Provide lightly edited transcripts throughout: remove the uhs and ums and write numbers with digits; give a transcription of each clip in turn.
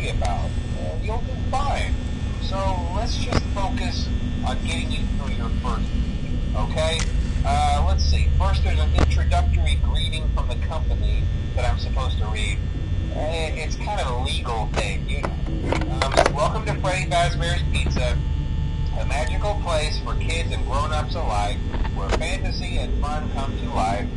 worry about. You'll do fine. So let's just focus on getting you through your first week, okay? Let's see. First, there's an introductory greeting from the company that I'm supposed to read. It's kind of a legal thing, you know. Welcome to Freddy Fazbear's Pizza, a magical place for kids and grown-ups alike, where fantasy and fun come to life.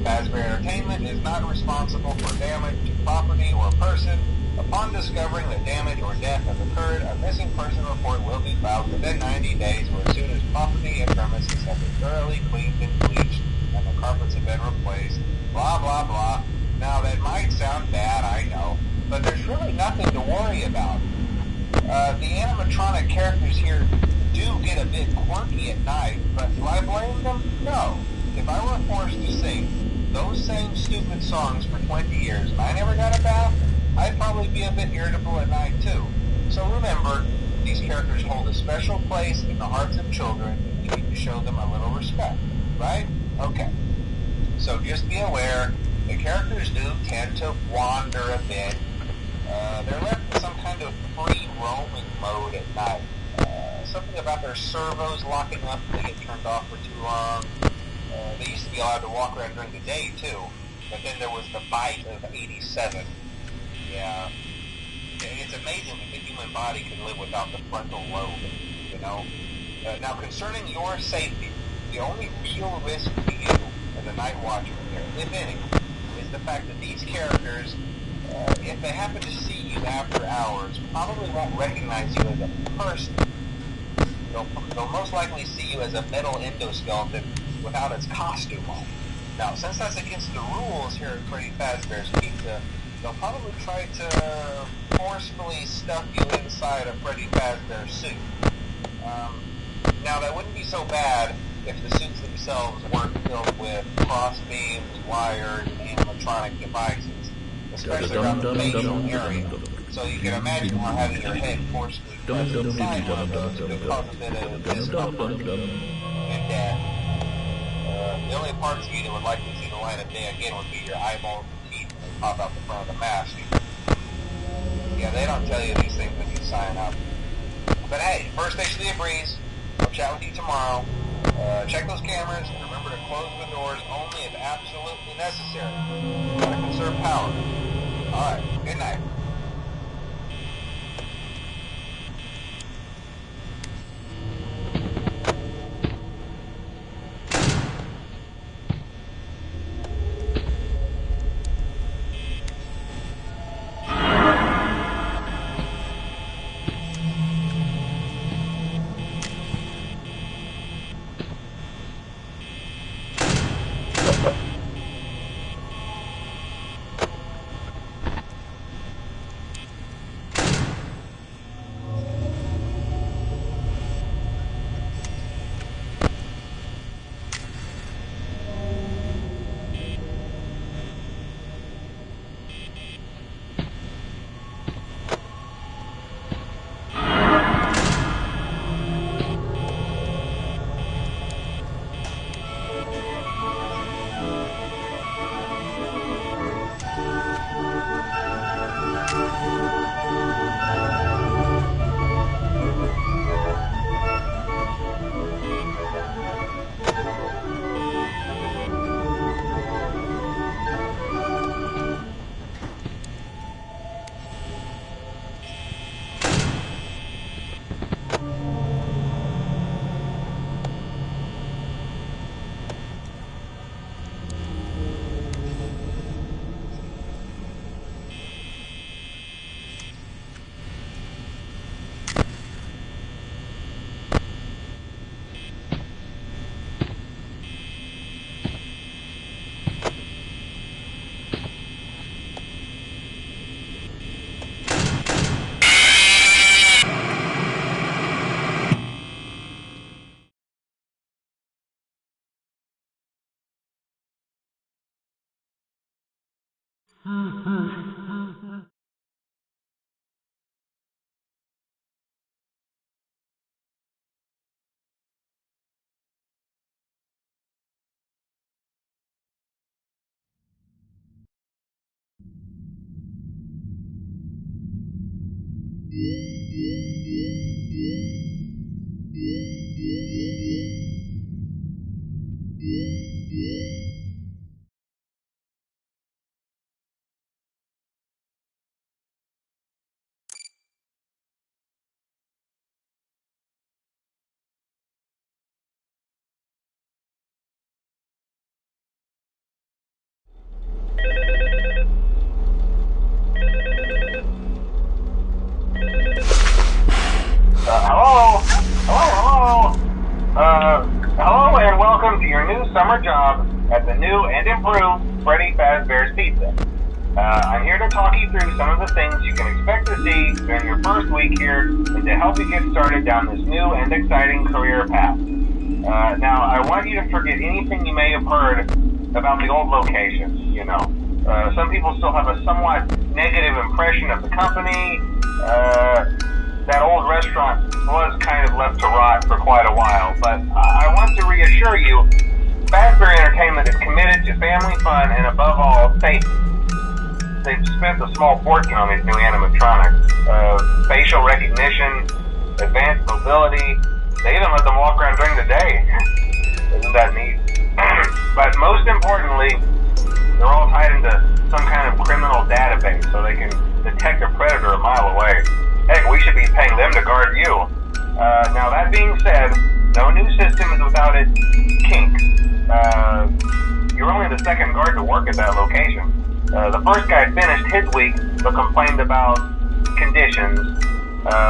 Fazbear Entertainment is not responsible for damage to property or person. Upon discovering that damage or death has occurred, a missing person report will be filed within 90 days or as soon as property and premises have been thoroughly cleaned and bleached and the carpets have been replaced. Blah, blah, blah. Now, that might sound bad, I know, but there's really nothing to worry about. The animatronic characters here do get a bit quirky at night, but do I blame them? No. If I were forced to sing those same stupid songs for 20 years and I never got a bath, I'd probably be a bit irritable at night too. So remember, these characters hold a special place in the hearts of children, and you need to show them a little respect, right? Okay. So just be aware, the characters do tend to wander a bit. They're left in some kind of free roaming mode at night. Something about their servos locking up if they get turned off for too long. They used to be allowed to walk around during the day too, but then there was the bite of 87. Yeah. It's amazing that the human body can live without the frontal lobe, you know? Now, concerning your safety, the only real risk to you as a night watchman here, if any, is the fact that these characters, if they happen to see you after hours, probably won't recognize you as a person. They'll most likely see you as a metal endoskeleton without its costume on. Now, since that's against the rules here at Freddy Fazbear's Pizza, they'll probably try to forcefully stuff you inside a Freddy Fazbear suit. Now, that wouldn't be so bad if the suits themselves weren't filled with crossbeams, wires, and animatronic devices, especially around the facial area. So you can imagine how having your head forcefully pressed inside one of those could cause a bit of discomfort and death. The only parts of you that would like to see the light of day again would be your eyeballs and teeth when they pop out the front of the mask. Yeah, they don't tell you these things when you sign up. But hey, first station of the breeze. I'll chat with you tomorrow. Check those cameras and remember to close the doors only if absolutely necessary. Gotta conserve power. Alright, good night. Hello and welcome to your new summer job at the new and improved Freddy Fazbear's Pizza. I'm here to talk you through some of the things you can expect to see during your first week here and to help you get started down this new and exciting career path. Now, I want you to forget anything you may have heard about the old location, some people still have a somewhat negative impression of the company. That old restaurant was kind of left to rot for quite a while, but I want to reassure you, Fazbear Entertainment is committed to family fun and above all, safety. They've spent a small fortune on these new animatronics. Facial recognition, advanced mobility, they even let them walk around during the day. Isn't that neat? But most importantly, they're all tied into some kind of criminal database so they can detect a predator a mile away. Heck, we should be paying them to guard you. Now that being said, no new system is without its kinks. You're only the second guard to work at that location. The first guy finished his week but complained about conditions.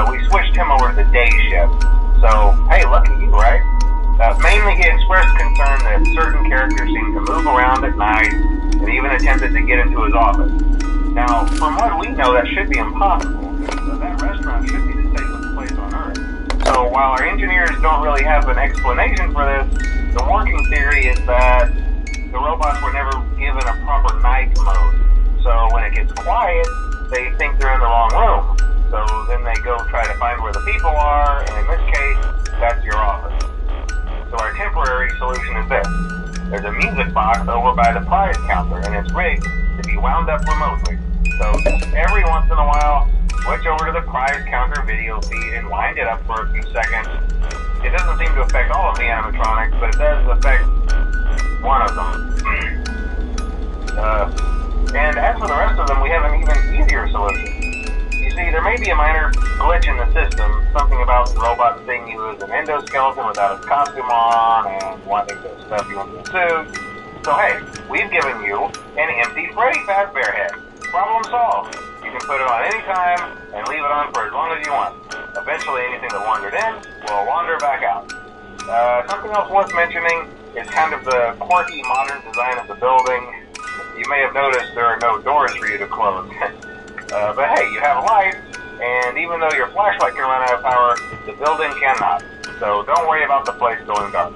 We switched him over to the day shift. So, hey, lucky you, right? Mainly he expressed concern that certain characters seemed to move around at night and even attempted to get into his office. Now, from what we know, that should be impossible. That restaurant should be the safest place on Earth. So while our engineers don't really have an explanation for this, the working theory is that the robots were never given a proper night mode. So when it gets quiet, they think they're in the wrong room. So then they go try to find where the people are, and in this case, that's your office. So our temporary solution is this. There's a music box over by the prize counter, and it's rigged to be wound up remotely. So every once in a while, switch over to the prize counter video feed and wind it up for a few seconds. It doesn't seem to affect all of the animatronics, but it does affect one of them. And as for the rest of them, we have an even easier solution. You see, there may be a minor glitch in the system, something about the robot seeing you as an endoskeleton without its costume on and wanting to stuff you into a suit. So hey, we've given you an empty Freddy Fazbear head. Problem solved. You can put it on any time and leave it on for as long as you want. Eventually anything that wandered in will wander back out. Something else worth mentioning is kind of the quirky modern design of the building. You may have noticed there are no doors for you to close. But hey, you have lights, and even though your flashlight can run out of power, the building cannot. So don't worry about the place going dark.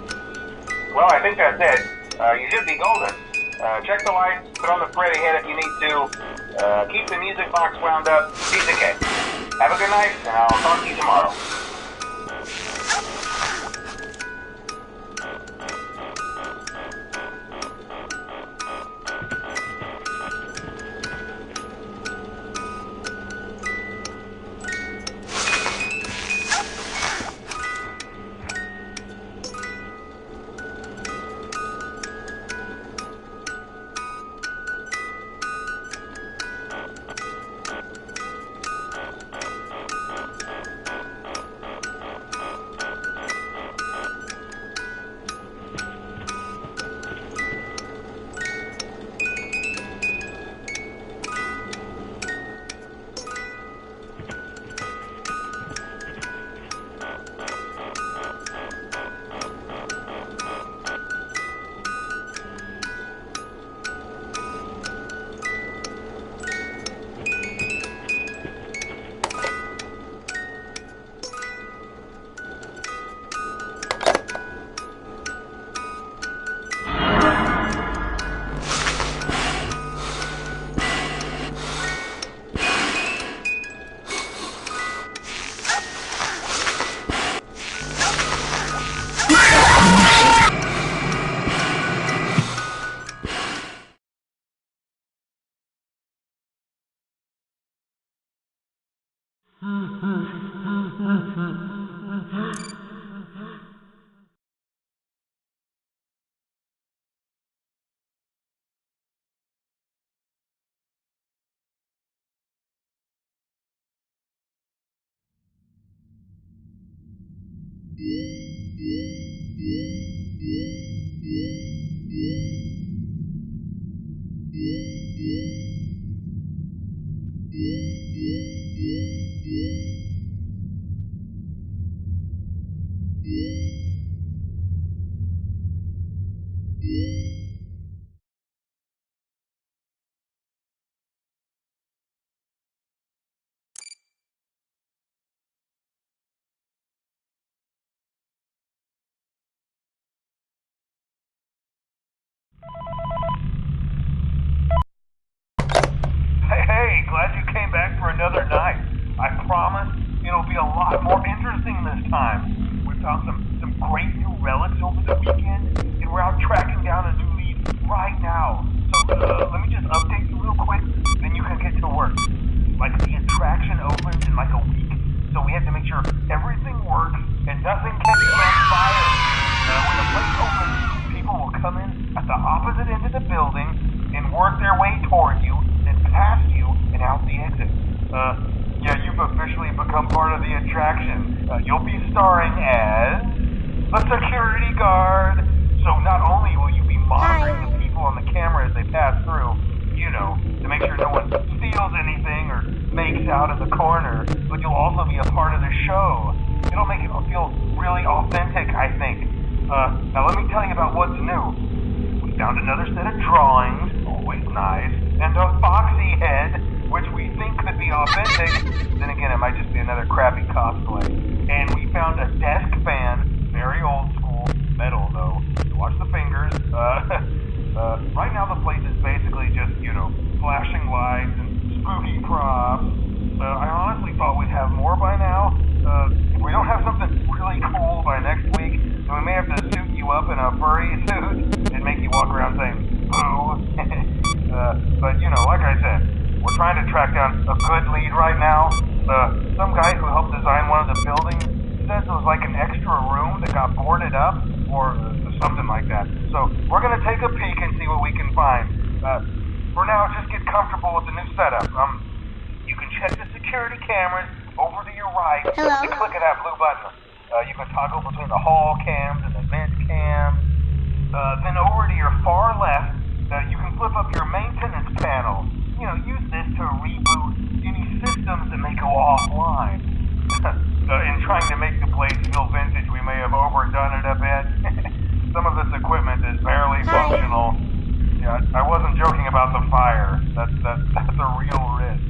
Well, I think that's it. You should be golden. Check the lights, put on the Freddy head if you need to. Keep the music box wound up. Piece of cake. Have a good night, and I'll talk to you tomorrow. Hey, glad you came back for another night. I promise it'll be a lot more interesting this time. We found some great new relics over the weekend, and we're out tracking down a new lead right now. So let me just update you real quick, then you can get to work. Like, the attraction opens in like a week, so we have to make sure everything works and nothing catches on fire. When the place opens, people will come in at the opposite end of the building and work their way toward you, then past you, and out the exit. Yeah, you've officially become part of the attraction. You'll be starring as a security guard. So not only will you be monitoring the people on the camera as they pass through, you know, to make sure no one steals anything or makes out in the corner, but you'll also be a part of the show. It'll make it feel really authentic, I think. Now let me tell you about what's new. We found another set of drawings, always nice, and a foxy head, which we think could be authentic. Then again, it might just be another crappy cosplay. And we found a desk fan, very old school, metal though. Watch the fingers. Right now the place is basically just, you know, flashing lights and spooky props. I honestly thought we'd have more by now. If we don't have something really cool by next week, then we may have to suit you up in a furry suit and make you walk around saying, boo. But, you know, like I said, we're trying to track down a good lead right now. Some guy who helped design one of the buildings says it was like an extra room that got boarded up, or something like that. So we're going to take a peek and see what we can find. For now, just get comfortable with the new setup. You can check the security cameras over to your right. Hello? And click on that blue button. You can toggle between the hall cams and the vent cams. Then over to your far left, you can flip up your maintenance panel. You know, use this to reboot any systems that may go offline. In trying to make the place feel vintage, we may have overdone it a bit. Some of this equipment is barely functional. Yeah, I wasn't joking about the fire. That's a real risk.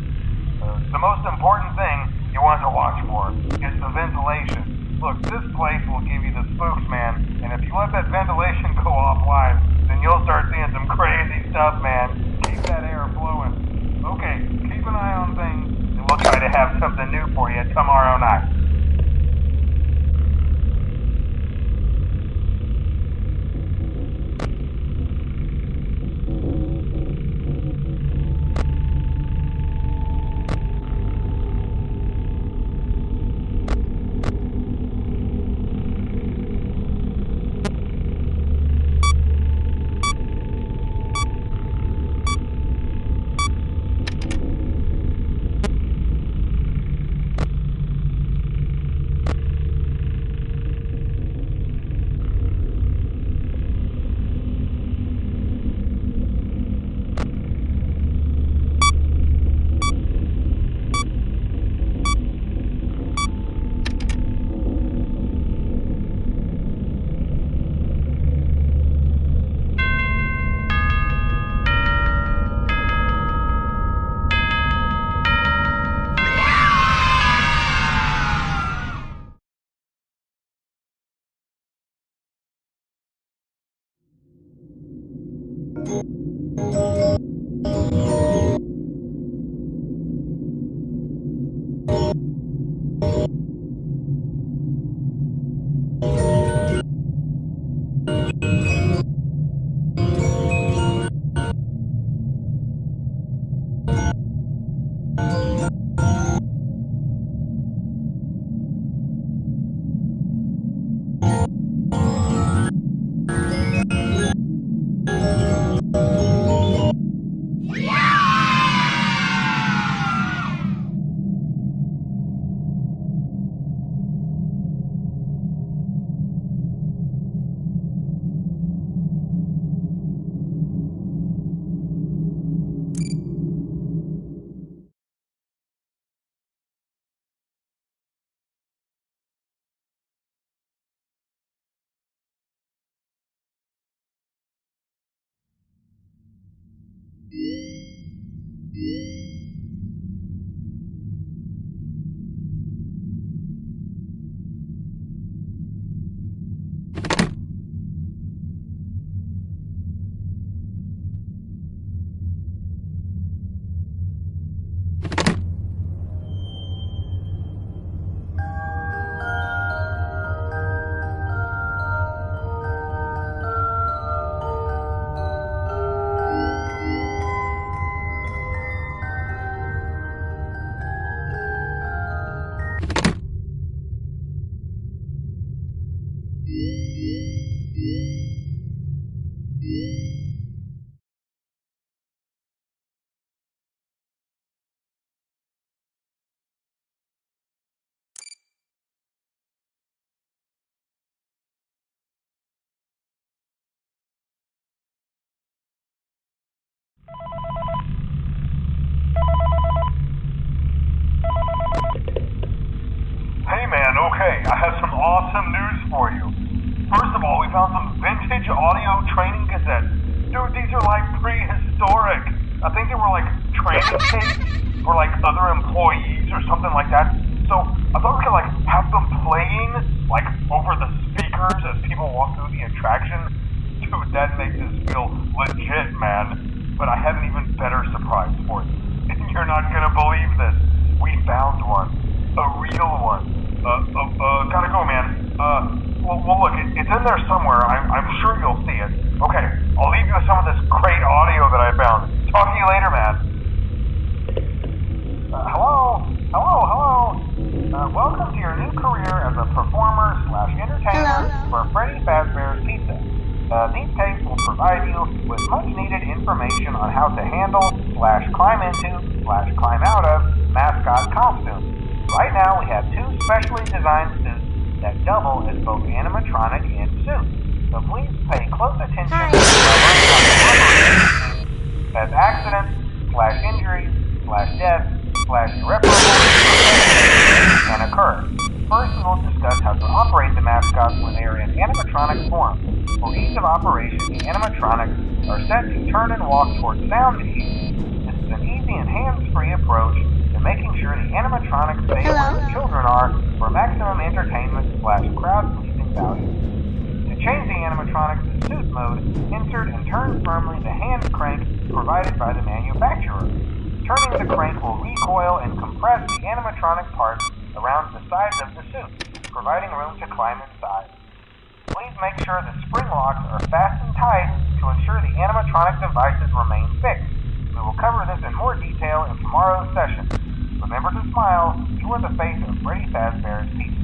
The most important thing you want to watch for is the ventilation. Look, this place will give you the spooks, man, and if you let that ventilation go offline, then you'll start seeing some crazy stuff, man. Keep that air flowing. Okay, keep an eye on things, and we'll try to have something new for you tomorrow night. I have some awesome news for you. First of all, we found some vintage audio training cassettes. Dude, these are like prehistoric. I think they were like training tapes for like other employees or something like that. So I thought we could like have them playing like over the speakers as people walk through the attraction. Dude, that makes us feel legit, man. But I have an even better surprise for you. And you're not gonna believe this. We found one. A real one. Gotta go, man. Well, look, it's in there somewhere. I'm sure you'll see it. Okay, I'll leave you with some of this great audio that I found. Talk to you later, man. Hello? Welcome to your new career as a performer/entertainer for Freddy Fazbear's Pizza. These tapes will provide you with much-needed information on how to handle/climb into/climb out of mascot costumes. Right now, we have 2 specially designed suits that double as both animatronic and suit. So please pay close attention as accidents/injuries/death/irreparable can occur. First, we will discuss how to operate the mascots when they are in animatronic form. For ease of operation, the animatronics are set to turn and walk towards sound cues. This is an easy and hands-free approach to making sure the animatronics stay where the children are for maximum entertainment/crowd-pleasing value. To change the animatronics to suit mode, insert and turn firmly the hand crank provided by the manufacturer. Turning the crank will recoil and compress the animatronic parts around the sides of the suit, providing room to climb inside. Please make sure the spring locks are fastened tight to ensure the animatronic devices remain fixed. We will cover this in more detail in tomorrow's session. Remember to smile. You are the face of Freddy Fazbear's Pizza.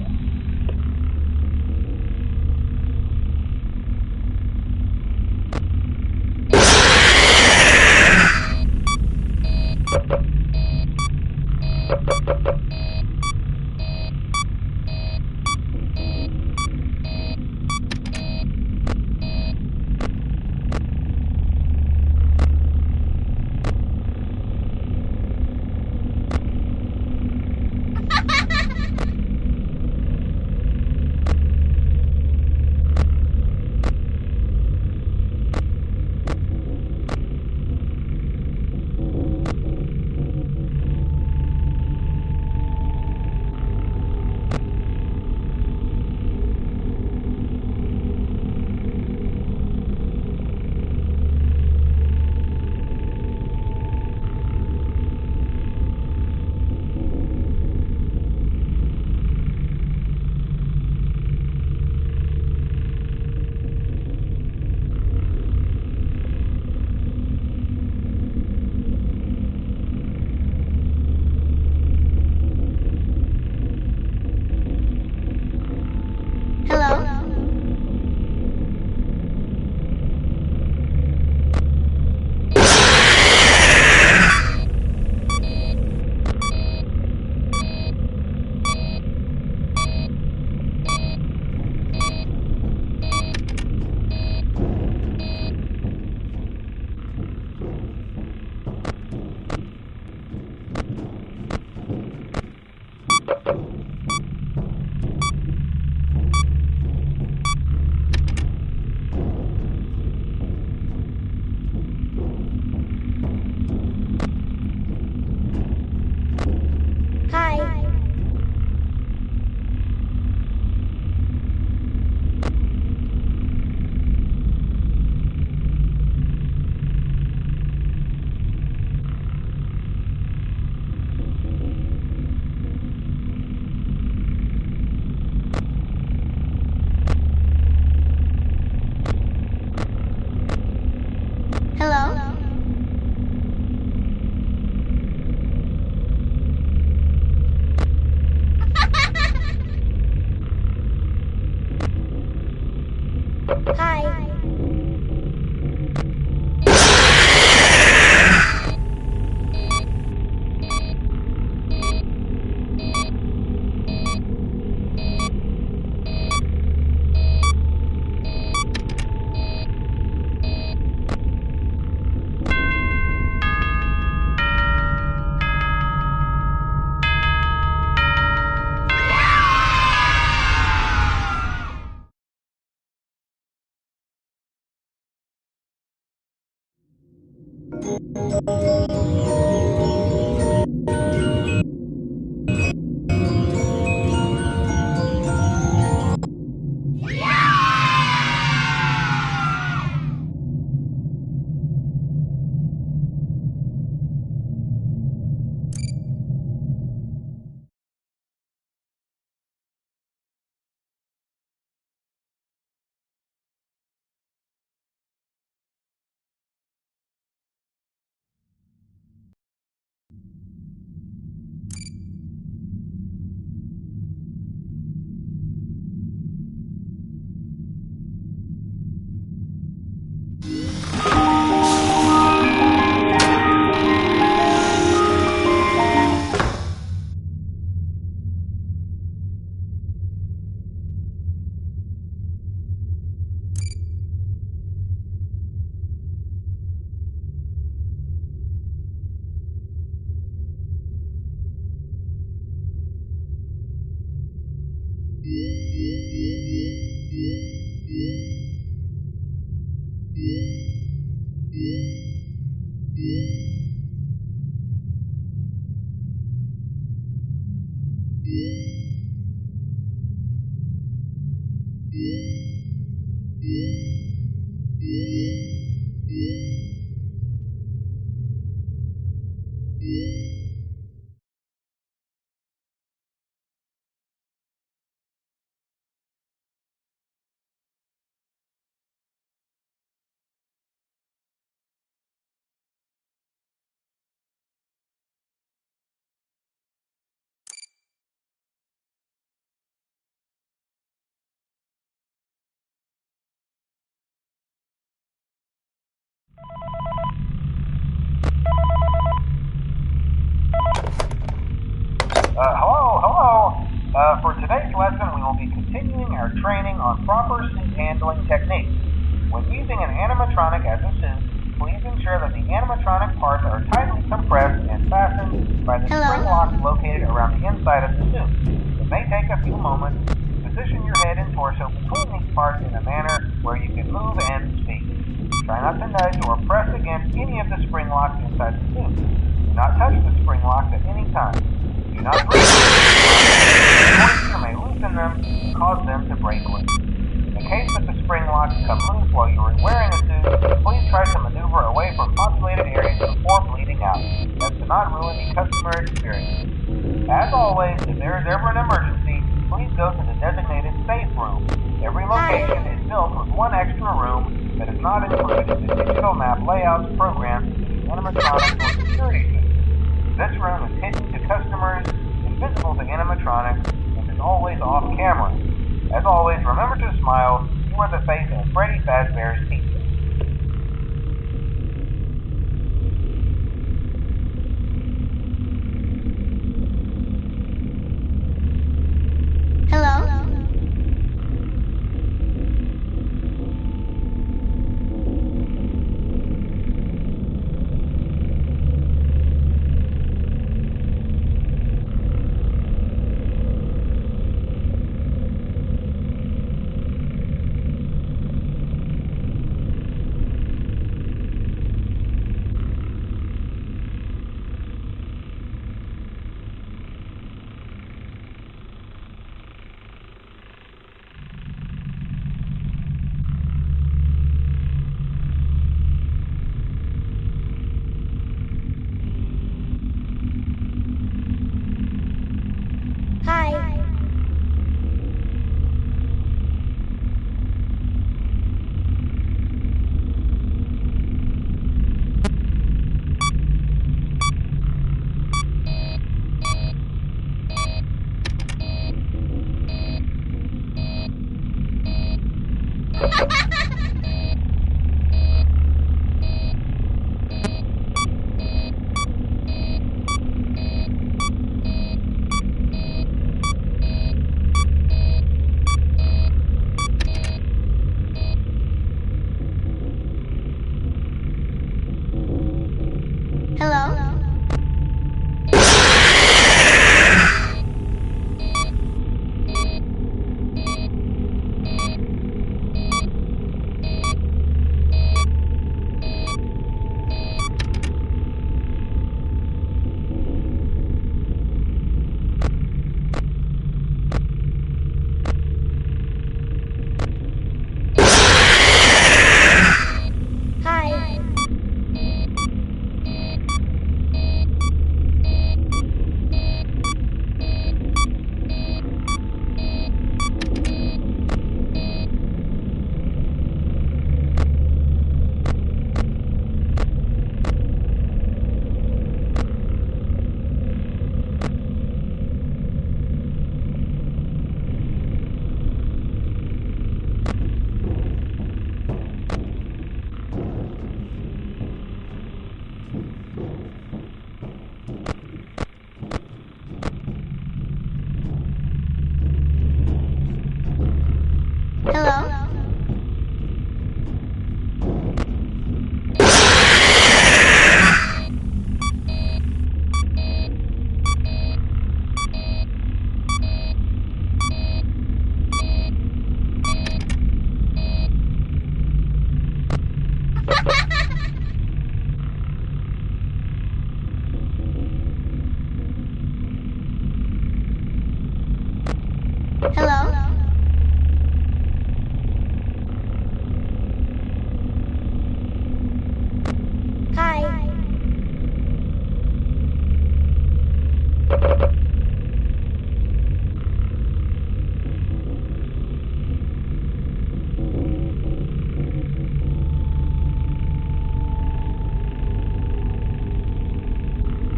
Hello. For today's lesson, we will be continuing our training on proper suit handling techniques. When using an animatronic as a suit, please ensure that the animatronic parts are tightly compressed and fastened by the spring locks located around the inside of the suit. It may take a few moments. Position your head and torso between these parts in a manner where you can move and speak. Try not to nudge or press against any of the spring locks inside the suit. Do not touch the spring locks at any time. Do not break them. Moisture may loosen them and cause them to break loose. In the case that the spring locks come loose while you are wearing a suit, please try to maneuver away from populated areas before bleeding out. That does not ruin the customer experience. As always, if there is ever an emergency, please go to the designated safe room. Every location is built with one extra room that is not included in the digital map layouts programmed into the animatronics or security system. This room is hidden to customers, invisible to animatronics, and is always off camera. As always, remember to smile. You are the face of Freddy Fazbear's Pizza. Hello? Hi.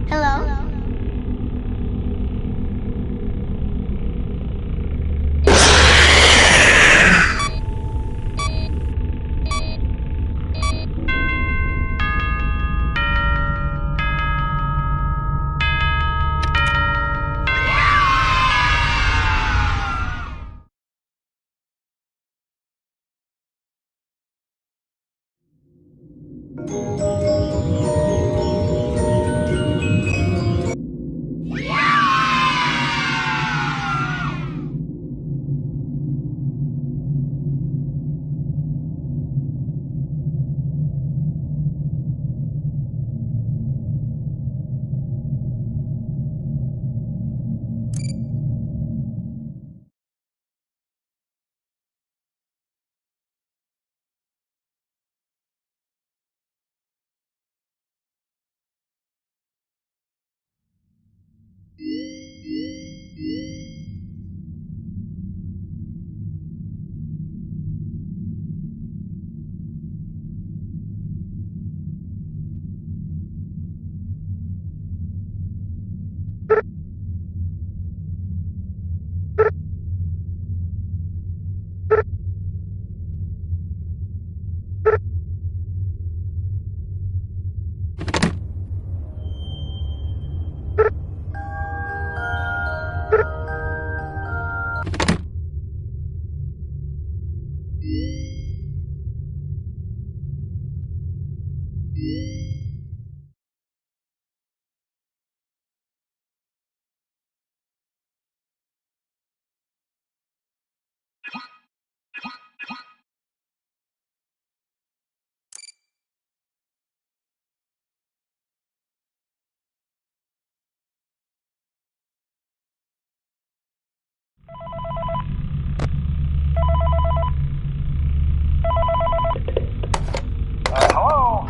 Hello?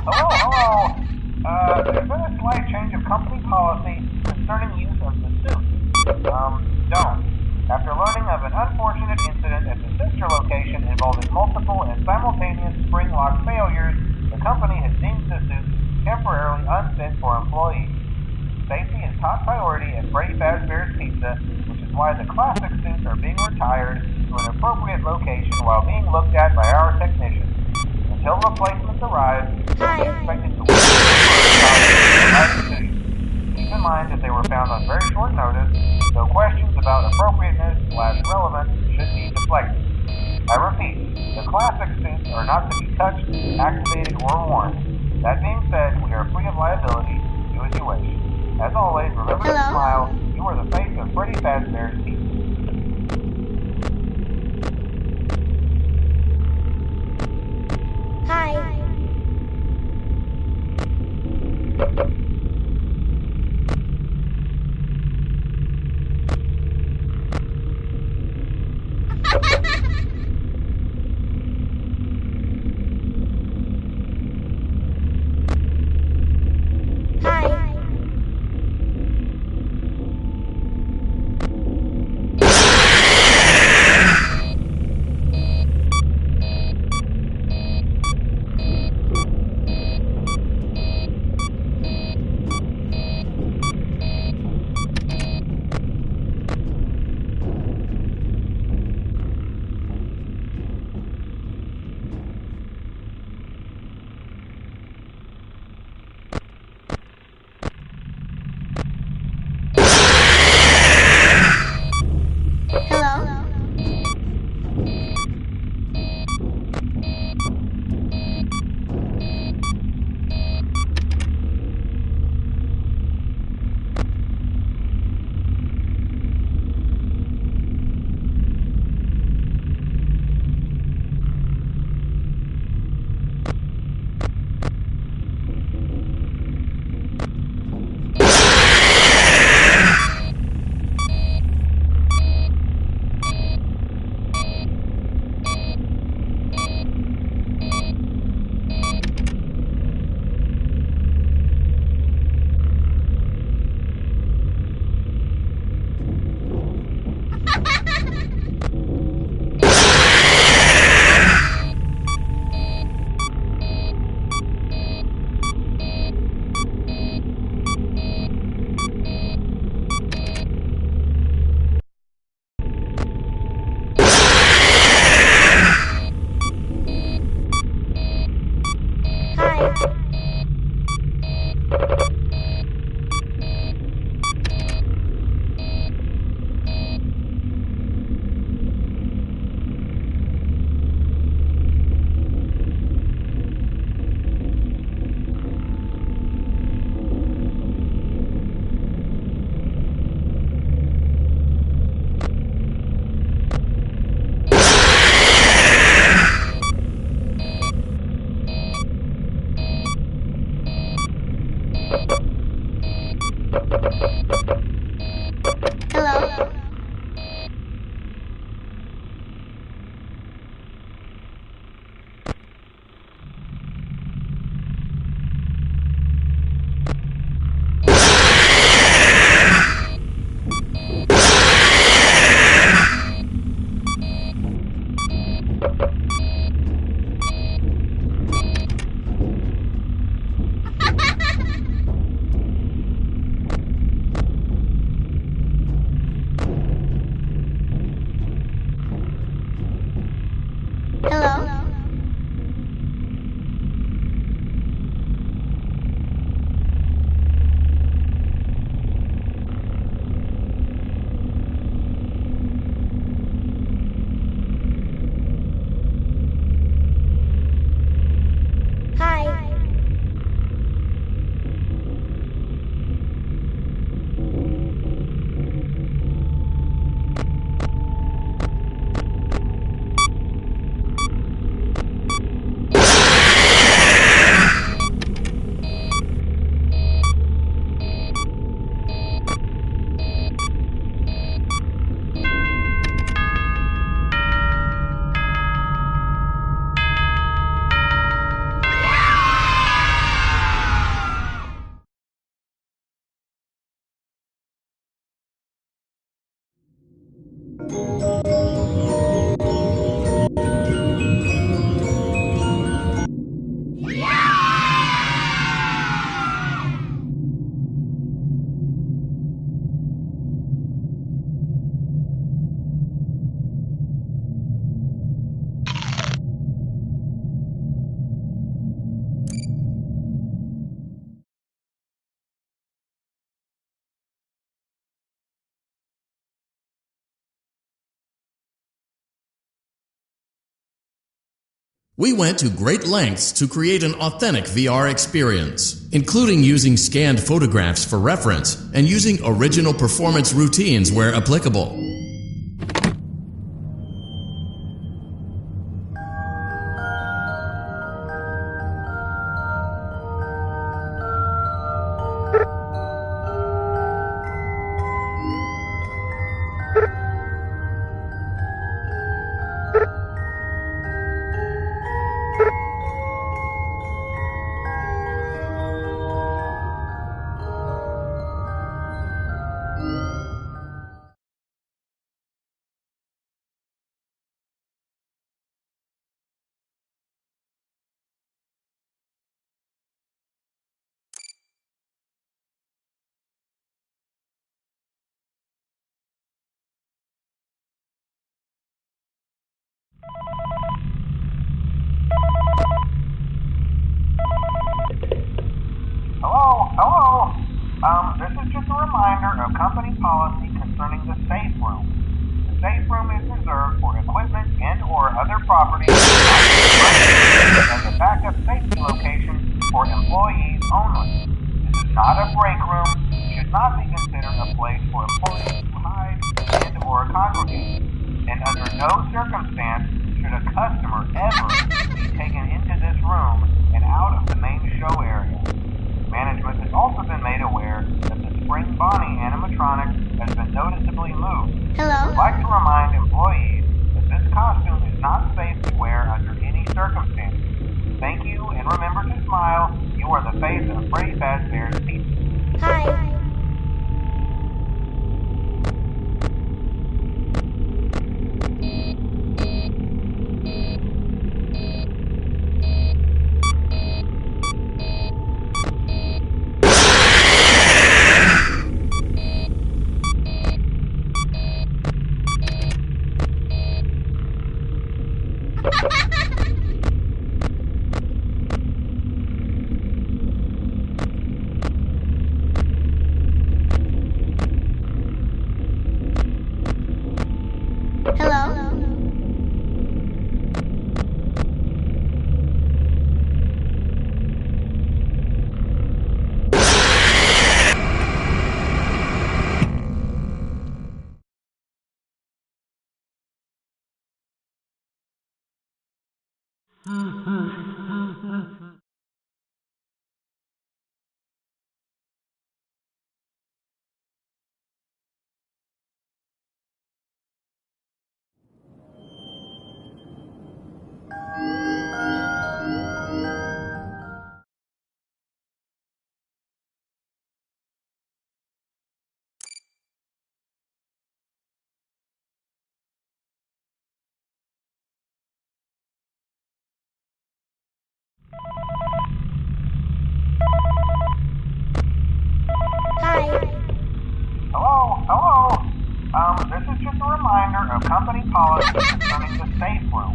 Hello. There's been a slight change of company policy concerning use of the suit. Don't. After learning of an unfortunate incident at the sister location involving multiple and simultaneous spring lock failures, the company has deemed the suit temporarily unfit for employees. Safety is top priority at Freddy Fazbear's Pizza, which is why the classic suits are being retired to an appropriate location while being looked at by our technicians. Until replacements arrive, you'll be expected to work to you. Keep in mind that they were found on very short notice, so questions about appropriateness/relevance should be deflected. I repeat, the classic suits are not to be touched, activated, or worn. That being said, we are free of liability. Do as you wish. As always, remember to smile. You are the face of Freddy Fazbear's Pizza. Hi. Hi. We went to great lengths to create an authentic VR experience, including using scanned photographs for reference and using original performance routines where applicable. Hello? This is just a reminder of company policy concerning the safe room. The safe room is reserved for equipment and or other property as a backup safety location for employees only. This is not a break room, should not be considered a place for employees to hide and or congregate. And under no circumstance should a customer ever be taken into this room and out of the main show area. Management has also been made aware that the Spring Bonnie animatronic has been noticeably moved. Hello? I'd like to remind employees that this costume is not safe to wear under any circumstances. Thank you, and remember to smile. You are the face of Freddy Fazbear's Pizza. Hi. Hello? Hi. Hello? This is just a reminder of company policy concerning the safe room.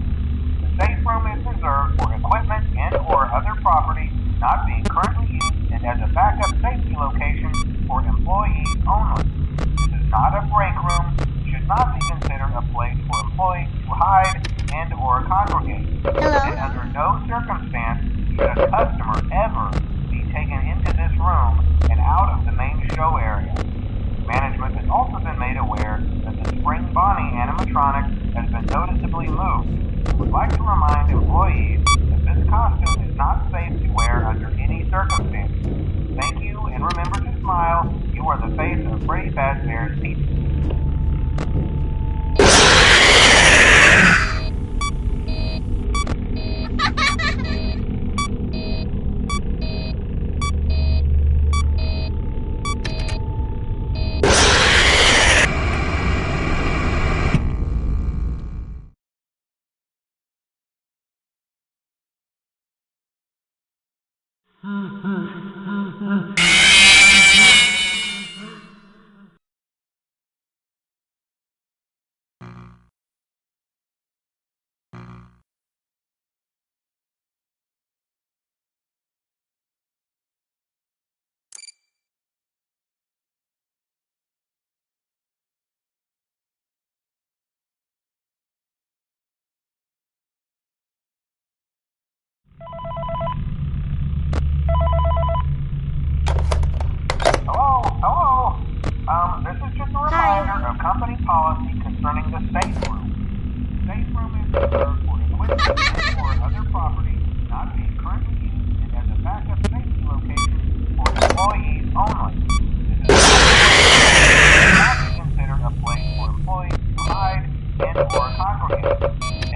The safe room is reserved for equipment and or other property not being currently used and as a backup safety location for employees only. This is not a break room, should not be considered a place for employees to hide and or congregate. Hello? And under no circumstance should a customer ever be taken into this room and out of the main show area. Management has also been made aware that the Spring Bonnie animatronic has been noticeably moved. We'd like to remind employees that this costume is not safe to wear under any circumstances. Thank you, and remember to smile. You are the face of Freddy Fazbear's Pizza. Hello? This is just a reminder of company policy concerning the safe room. Safe room is reserved for equipment or other property not being currently used and as a backup safety location for employees only. This is not to be considered a place for employees to hide and or congregate.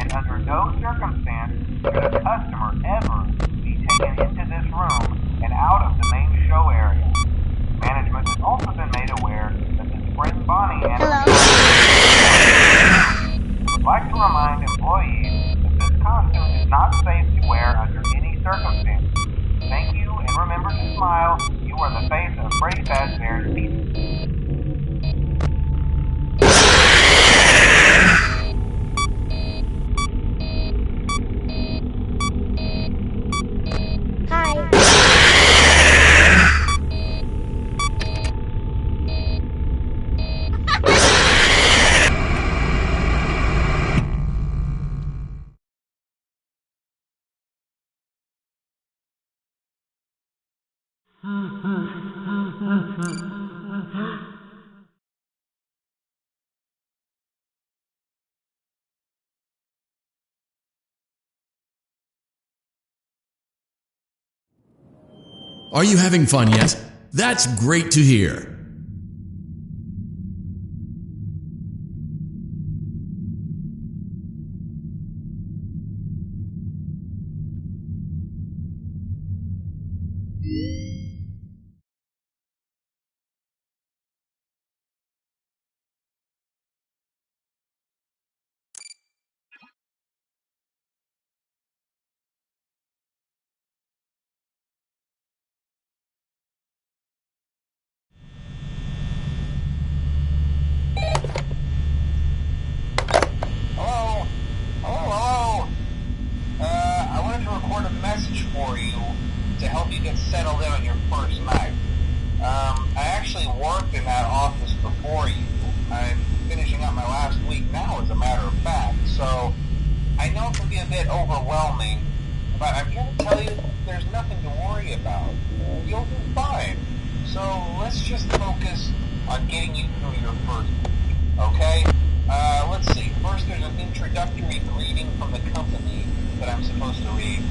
And under no circumstance should a customer ever be taken into this room and out of the main show area. Management has also been made aware that the spring Bonnie animation would like to remind employees that this costume is not safe to wear under any circumstance. Thank you, and remember to smile. You are the face of Freddy Fazbear's Pizza. Are you having fun yet? That's great to hear. For you to help you get settled in on your first night. I actually worked in that office before you. I'm finishing up my last week now, as a matter of fact, so I know it can be a bit overwhelming, but I'm here to tell you there's nothing to worry about. You'll do fine. So let's just focus on getting you through your first week, okay? Let's see. First, there's an introductory greeting from the company that I'm supposed to read.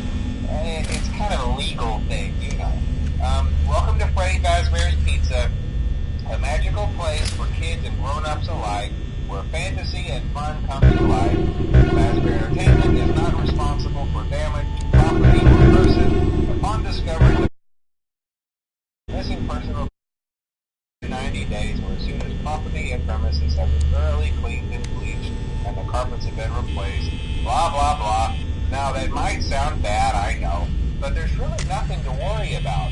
It's kind of a legal thing, you know. Welcome to Freddy Fazbear's Pizza, a magical place for kids and grown-ups alike, where fantasy and fun come to life. Fazbear Entertainment is not responsible for damage to property or person upon discovery the missing person will be 90 days or as soon as property and premises have been thoroughly cleaned and bleached and the carpets have been replaced. Blah, blah, blah. Now, that might sound bad, I know, but there's really nothing to worry about.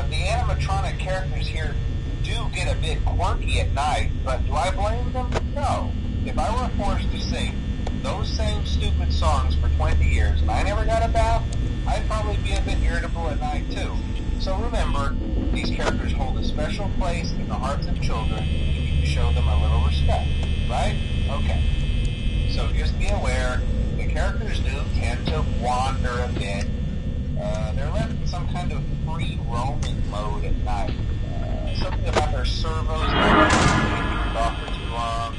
The animatronic characters here do get a bit quirky at night, but do I blame them? No. If I were forced to sing those same stupid songs for 20 years and I never got a bath, I'd probably be a bit irritable at night, too. So remember, these characters hold a special place in the hearts of children, and you need to show them a little respect, right? Okay. So just be aware, the characters do tend to wander a bit. They're left in some kind of free roaming mode at night. Something about their servos not turned off for too long.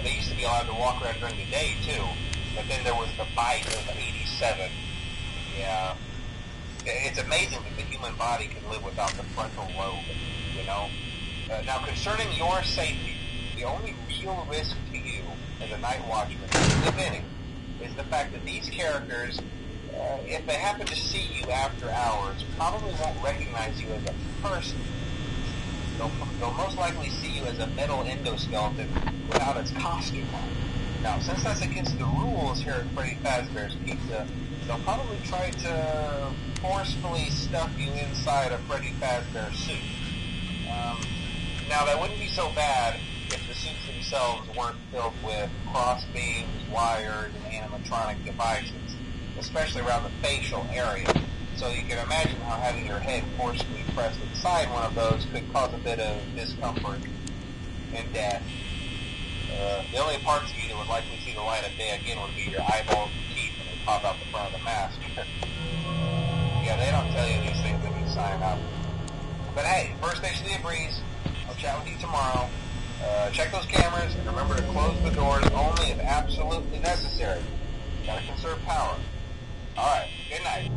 They used to be allowed to walk around during the day too, but then there was the bite of 87. Yeah. It's amazing that the human body can live without the frontal lobe, you know? Now, concerning your safety, the only real risk to you as a night watchman, if any, is the fact that these characters, if they happen to see you after hours, probably won't recognize you as a person. They'll most likely see you as a metal endoskeleton without its costume on. Now, since that's against the rules here at Freddy Fazbear's Pizza, they'll probably try to forcefully stuff you inside a Freddy Fazbear suit. Now, that wouldn't be so bad if the suits themselves weren't filled with cross beams, wires, and animatronic devices, especially around the facial area. So you can imagine how having your head forcibly pressed inside one of those could cause a bit of discomfort and death. The only parts of you that would likely see the light of day again would be your eyeballs and teeth when they pop out the front of the mask. Yeah, they don't tell you these things when you sign up. But hey, first station of the breeze. I'll chat with you tomorrow. Check those cameras and remember to close the doors only if absolutely necessary. Gotta conserve power. Alright, good night.